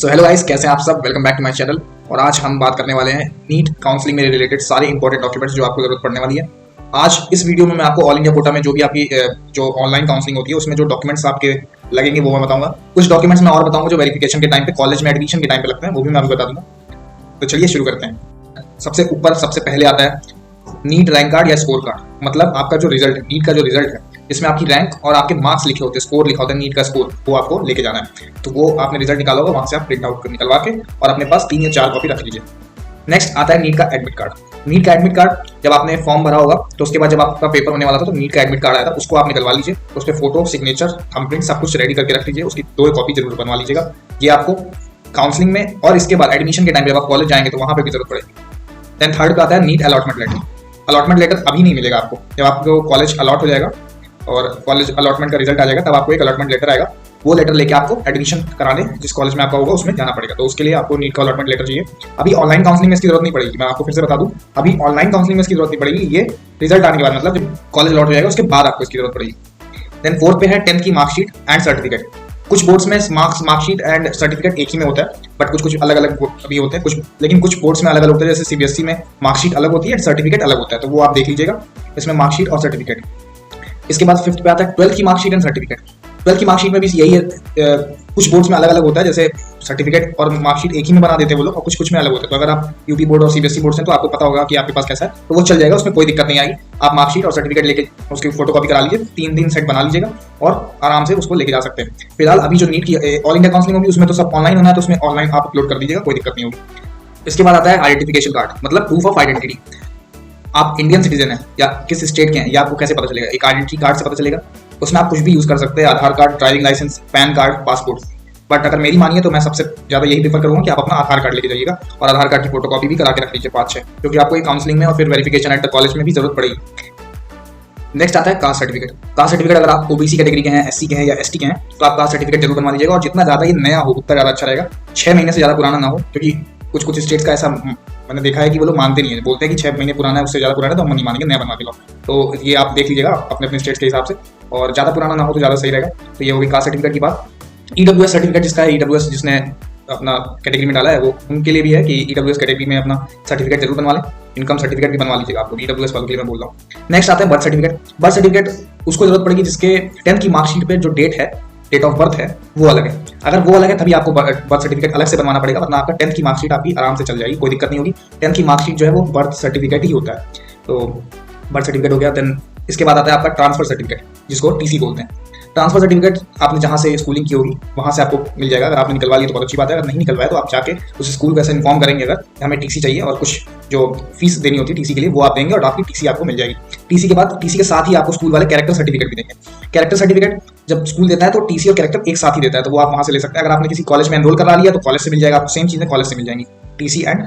So hello guys, कैसे हैं आप सब। Welcome back to my channel. और आज हम बात करने वाले हैं नीट काउंसलिंग में रिलेटेड सारे इंपॉर्टेंट डॉक्यूमेंट्स जो आपको जरूरत पड़ने वाली है। आज इस वीडियो में मैं आपको ऑल इंडिया कोटा में जो भी आपकी जो ऑनलाइन काउंसलिंग होती है उसमें जो डॉक्यूमेंट्स आपके लगेंगे वो मैं बताऊंगा। कुछ डॉक्यूमेंट्स मैं और बताऊंगा जो वेरिफिकेशन के टाइम पे, कॉलेज में एडमिशन के टाइम पे लगते हैं, वो भी मैं आपको बता दूंगा। तो चलिए शुरू करते हैं। सबसे ऊपर सबसे पहले आता है नीट रैंक कार्ड या स्कोर कार्ड। मतलब आपका जो रिजल्ट है, नीट का जो रिजल्ट है, इसमें आपकी रैंक और आपके मार्क्स लिखे होते हैं, स्कोर लिखा होता है नीट का स्कोर, वो आपको लेके जाना है। तो वो आपने रिजल्ट निकाला होगा, वहां से आप प्रिंट आउट निकलवा के और अपने पास 3 या 4 कॉपी रख लीजिए। नेक्स्ट आता है नीट का एडमिट कार्ड। नीट का एडमिट कार्ड जब आपने फॉर्म भरा होगा तो उसके बाद जब आपका पेपर होने वाला था तो नीट का एडमिट कार्ड आया था, उसको आप निकलवा लीजिए। उस पर फोटो, सिग्नेचर, थंबप्रिंट सब कुछ रेडी करके रख लीजिए। उसकी 2 कॉपी जरूर बनवा लीजिएगा। ये आपको काउंसलिंग में और इसके बाद एडमिशन के टाइम जब आप कॉलेज जाएंगे तो वहां पर भी जरूरत पड़ेगी। देन थर्ड पे आता है NEET allotment letter. Allotment letter अभी नहीं मिलेगा आपको, जब आपको कॉलेज अलॉट हो जाएगा और कॉलेज अलॉटमेंट का रिजल्ट आ जाएगा तब आपको एक अलॉटमेंट लेटर आएगा। वो लेटर लेके आपको एडमिशन कराने जिस कॉलेज में आपका होगा उसमें जाना पड़ेगा। तो उसके लिए आपको नीट का अलॉटमेंट लेटर चाहिए। अभी ऑनलाइन काउंसलिंग में इसकी जरूरत नहीं पड़ेगी। मैं आपको फिर से बता दूं, अभी ऑनलाइन काउंसलिंग में इसकी जरूरत नहीं पड़ेगी। ये रिजल्ट आने के बाद, मतलब जब कॉलेज अलॉट हो जाएगा उसके बाद आपको इसकी जरूरत पड़ेगी। देन फोर्थ पे है 10th की मार्कशीट एंड सर्टिफिकेट। कुछ बोर्ड्स में मार्कशीट एंड सर्टिफिकेट एक ही में होता है, बट कुछ अलग अलग भी होते हैं कुछ, लेकिन कुछ बोर्ड्स में अलग अलग होते हैं। जैसे सीबीएसई में मार्कशीट अलग होती है, सर्टिफिकेट अलग होता है, तो वो आप देख लीजिएगा। इसमें मार्कशीट और सर्टिफिकेट। इसके बाद 5th पे आता है 12th की मार्कशीट एंड सर्टिफिकेट। 12th की मार्कशीट में भी यही है, कुछ बोर्ड्स में अलग अलग होता है, जैसे सर्टिफिकेट और मार्कशीट एक ही में बना देते हैं वो लोग, और कुछ में अलग होता है। तो अगर आप यूपी बोर्ड और सीबीएसई बोर्ड से तो आपको पता होगा कि आपके पास कैसा है, तो वो चल जाएगा, उसमें कोई दिक्कत नहीं आएगी। आप मार्कशीट और सर्टिफिकेट लेके उसकी फोटो कॉपी करा लीजिए, 3 दिन सेट बना लीजिएगा और आराम से उसको लेके जा सकते हैं। फिलहाल अभी जो नीट की ऑल इंडिया काउंसलिंग होगी उसमें तो सब ऑनलाइन होना है, तो उसमें ऑनलाइन आप अपलोड कर दीजिएगा, कोई दिक्कत नहीं होगी। इसके बाद आता है आइडेंटिफिकेशन कार्ड, मतलब प्रूफ ऑफ आइडेंटिटी। आप इंडियन सिटीजन हैं या किस स्टेट के हैं, या आपको कैसे पता चलेगा? एक आइडेंटिटी कार्ड से पता चलेगा। उसमें आप कुछ भी यूज कर सकते हैं, Aadhaar card, driving licence, PAN card, passport. But अगर मेरी मानिए तो मैं सबसे ज्यादा यही प्रीफर करूंगा कि आप अपना आधार कार्ड लेके जाइएगा और आधार कार्ड की फोटोकॉपी भी करा के रख लीजिए 5-6, क्योंकि आपको काउंसलिंग में और फिर वेरिफिकेशन एट द कॉलेज में भी जरूरत पड़ेगी। नेक्स्ट आता है कास्ट सर्टिफिकेट। कास्ट सर्टिफिकेट अगर आप ओबीसी कैटेगरी के हैं, एससी के हैं या एसटी के हैं तो आप कास्ट सर्टिफिकेट जरूर बनवा लीजिएगा। और जितना ज्यादा ये नया हो उतना ज्यादा अच्छा रहेगा। 6 महीने से ज्यादा पुराना ना हो, क्योंकि कुछ स्टेट्स का ऐसा मैंने देखा है कि वो लोग मानते नहीं है, बोलते हैं कि 6 महीने पुराना है, उससे ज्यादा पुराना है तो हम नहीं मानेंगे, नया बनवा के लो। तो ये आप देख लीजिएगा अपने अपने स्टेट्स के हिसाब से, और ज्यादा पुराना ना हो तो ज्यादा सही रहेगा। तो ये होगी कास्ट सर्टिफिकेट की बात। ईडब्ल्यूएस सर्टिफिकेट जिसका है, ईडब्ल्यूएस जिसने अपना कैटेगरी में डाला है, वो उनके लिए भी है कि ईडब्ल्यूएस कैटेगरी में अपना सर्टिफिकेट जरूर बनवा लें। इनकम सर्टिफिकेट भी बनवा लीजिएगा, आपको ईडब्ल्यूएस वालों के लिए मैं बोल रहा हूँ। नेक्स्ट आता है बर्थ सर्टिफिकेट। बर्थ सर्टिफिकेट उसको जरूरत पड़ेगी जिसके 10th की मार्कशीट पे जो डेट है, डेट ऑफ बर्थ है, वो अलग है। अगर वो अलग है तभी आपको बर्थ सर्टिफिकेट अलग से बनवाना पड़ेगा, वरना आपका 10th की मार्कशीट आपकी आराम से चल जाएगी, कोई दिक्कत नहीं होगी। 10th की मार्कशीट जो है वो बर्थ सर्टिफिकेट ही होता है। तो बर्थ सर्टिफिकेट हो गया। देन इसके बाद आता है आपका ट्रांसफर सर्टिफिकेट, जिसको टीसी बोलते हैं। ट्रांसफर सर्टिफिकेट आपने जहाँ से स्कूलिंग की होगी वहाँ से आपको मिल जाएगा। अगर आपने निकलवा लिया तो बहुत अच्छी बात है, अगर नहीं निकलवाया तो आप जाके उस स्कूल को ऐसे इन्फॉर्म करेंगे अगर हमें टीसी चाहिए, और कुछ जो फीस देनी होती है टीसी के लिए वो आप देंगे और आपकी टीसी आपको मिल जाएगी। टीसी के बाद, टीसी के साथ ही आपको स्कूल वाले कैरेक्टर सर्टिफिकेट भी देंगे। कैरेक्टर सर्टिफिकेट जब स्कूल देता है तो टीसी और कैरेक्टर एक साथ ही देता है, तो वो आप वहाँ से ले सकते हैं। अगर आपने किसी कॉलेज में एनरोल करा लिया तो कॉलेज से मिल जाएगा आपको, सेम चीज़ें कॉलेज से मिल जाएंगी, टीसी एंड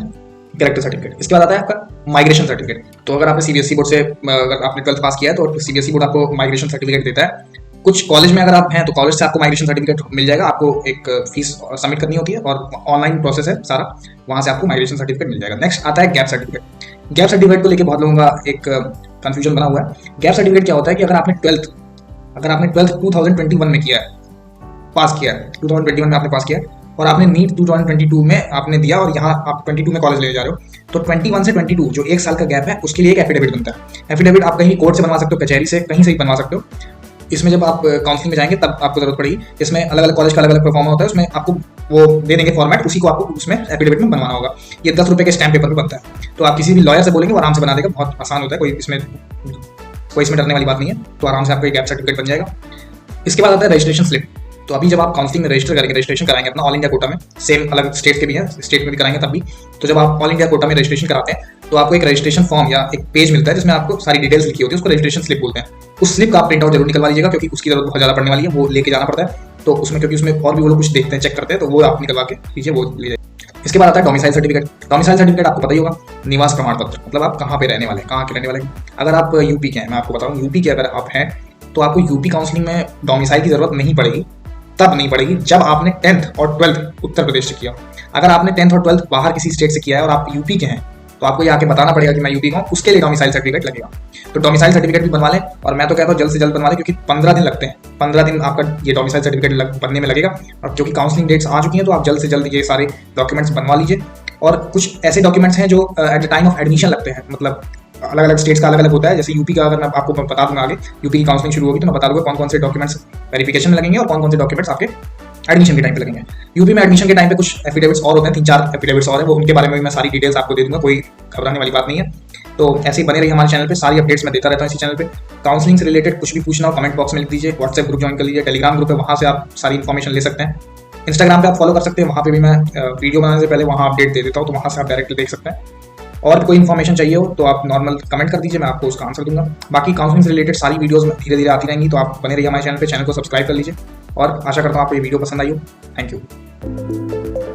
कैरेक्टर सर्टिफिकेट। इसके बाद आता है आपका माइग्रेशन सर्टिफिकेट। तो अगर आपने सीबीएसई बोर्ड से, अगर आपने 12th पास किया है तो सीबीएसई बोर्ड आपको माइग्रेशन सर्टिफिकेट देता है। कुछ कॉलेज में अगर आप हैं तो कॉलेज से आपको माइग्रेशन सर्टिफिकेट मिल जाएगा। आपको एक फीस सबमिट करनी होती है और ऑनलाइन प्रोसेस है सारा, वहाँ से आपको माइग्रेशन सर्टिफिकेट मिल जाएगा। नेक्स्ट आता है गैप सर्टिफिकेट। गैप सर्टिफिकेट को लेकर बहुत लोगों का एक कंफ्यूजन बना हुआ है। गैप सर्टिफिकेट क्या होता है कि अगर आपने 12th 2021 में किया है, पास किया है, 2021 में आपने पास किया है और आपने नीट 2022 में आपने दिया और यहाँ आप 22 में कॉलेज ले जा रहे हो, तो 21 से 22 जो 1 साल का गैप है उसके लिए एक एफिडेविट बनता है। एफिडेविट आप कहीं कोर्ट से बनवा सकते हो, कचहरी से, कहीं से भी बनवा सकते हो। इसमें जब आप काउंसलिंग में जाएंगे तब आपको जरूरत पड़ेगी। इसमें अलग अलग कॉलेज का अलग अलग परफॉर्मा होता है, उसमें आपको वो दे देंगे फॉर्मेट, उसी को आपको उसमें एफिडेविट में बनवाना होगा। ये 10 रुपये के स्टैम्प पेपर पे बनता है, तो आप किसी भी लॉयर से बोलेंगे वो आराम से बना देगा, बहुत आसान होता है, कोई इसमें डरने वाली बात नहीं है। तो आराम से आपको एक गैप सर्टिफिकेट बन जाएगा। इसके बाद आता है रजिस्ट्रेशन स्लिप। तो अभी जब आप काउंसलिंग में रजिस्ट्रेशन कराएंगे अपना ऑल इंडिया कोटा में, सेम अलग स्टेट के भी हैं, स्टेट में भी कराएंगे तब भी, तो जब आप ऑल इंडिया कोटा में रजिस्ट्रेशन कराते हैं तो आपको एक रजिस्ट्रेशन फॉर्म या एक पेज मिलता है जिसमें आपको सारी डिटेल्स लिखी होती है, उसको रजिस्ट्रेशन स्लिप बोलते हैं। उस स्लिप का आप प्रिंट आउट जरूर निकलवा लीजिएगा, क्योंकि उसकी जरूरत बहुत ज्यादा पड़ने वाली है, वो लेके जाना पड़ता है। तो उसमें क्योंकि उसमें और भी वो लोग कुछ देखते हैं, चेक करते हैं, तो वो आप निकलवा के लीजिए, वो ले जाइए। इसके बाद आता है डोमिसाइल सर्टिफिकेट। डोमिसाइल सर्टिफिकेट आपको पता ही होगा, निवास प्रमाण पत्र, मतलब आप कहाँ पे रहने वाले हैं, कहाँ के रहने वाले हैं। अगर आप यूपी के हैं, मैं आपको बताऊँ, यूपी के अगर आप हैं तो आपको यूपी काउंसलिंग में डोमिसाइल की जरूरत नहीं पड़ेगी। तब नहीं पड़ेगी जब आपने 10th और 12th उत्तर प्रदेश से किया। अगर आपने 10th और 12th बाहर किसी स्टेट से किया है और आप यूपी के हैं तो आपको ये आके बताना पड़ेगा कि मैं यूपी का हूँ, उसके लिए डोमिसाइल सर्टिफिकेट लगेगा। तो डोमिसाइल सर्टिफिकेट भी बनवा लें, और मैं तो कहता हूँ जल्द से जल्द बनवा लें, क्योंकि 15 दिन लगते हैं। 15 दिन आपका ये डोमिसाइल सर्टिफिकेट बनने में लगेगा। और जो कि काउंसलिंग डेट्स आ चुकी हैं, तो आप जल्द से जल्द ये सारे डॉक्यूमेंट्स बनवा लीजिए। और कुछ ऐसे डॉक्यूमेंट्स हैं जो at the time of admission लगते हैं, मतलब अलग अलग स्टेट्स का अलग अलग होता है। जैसे यूपी का अगर मैं आपको बता दूंगा, आगे यूपी की काउंसलिंग शुरू होगी तो मैं बता दूंगा कौन कौन से डॉक्यूमेंट्स वेरिफिकेशन में लगेंगे और कौन कौन से डॉक्यूमेंट्स आपके एडमिशन के टाइम पे लगेंगे। यूपी में एडमिशन के टाइम पे कुछ एफिडेविट्स और होते हैं, 3-4 एफिडेविट्स और हैं, वो उनके बारे में भी मैं सारी डिटेल्स आपको दे दूंगा, कोई घबराने वाली बात नहीं है। तो ऐसे ही बने रहिए हमारे चैनल पे, सारी अपडेट्स मैं देता रहता हूँ इसी चैनल पे। काउंसलिंग से रिलेटेड कुछ भी पूछना हो कमेंट बॉक्स में लिख दीजिए, व्हाट्सएप ग्रुप ज्वाइन कर लीजिए, टेलीग्राम ग्रुप है, वहाँ से आप सारी इन्फॉर्मेशन ले सकते हैं। इंस्टाग्राम पे आप फॉलो कर सकते हैं, वहाँ पे भी मैं वीडियो बनाने से पहले वहाँ अपडेट दे देता हूँ, तो वहाँ से आप डायरेक्टली देख सकते हैं। और कोई इन्फॉर्मेशन चाहिए हो तो आप नॉर्मल कमेंट कर दीजिए, मैं आपको उसका आंसर दूंगा। बाकी काउंसलिंग से रिलेटेड सारी वीडियोस धीरे धीरे आती रहेंगी, तो आप बने रहिए हमारे चैनल को सब्सक्राइब कर लीजिए। और आशा करता हूँ आपको ये वीडियो पसंद आई हो। Thank you.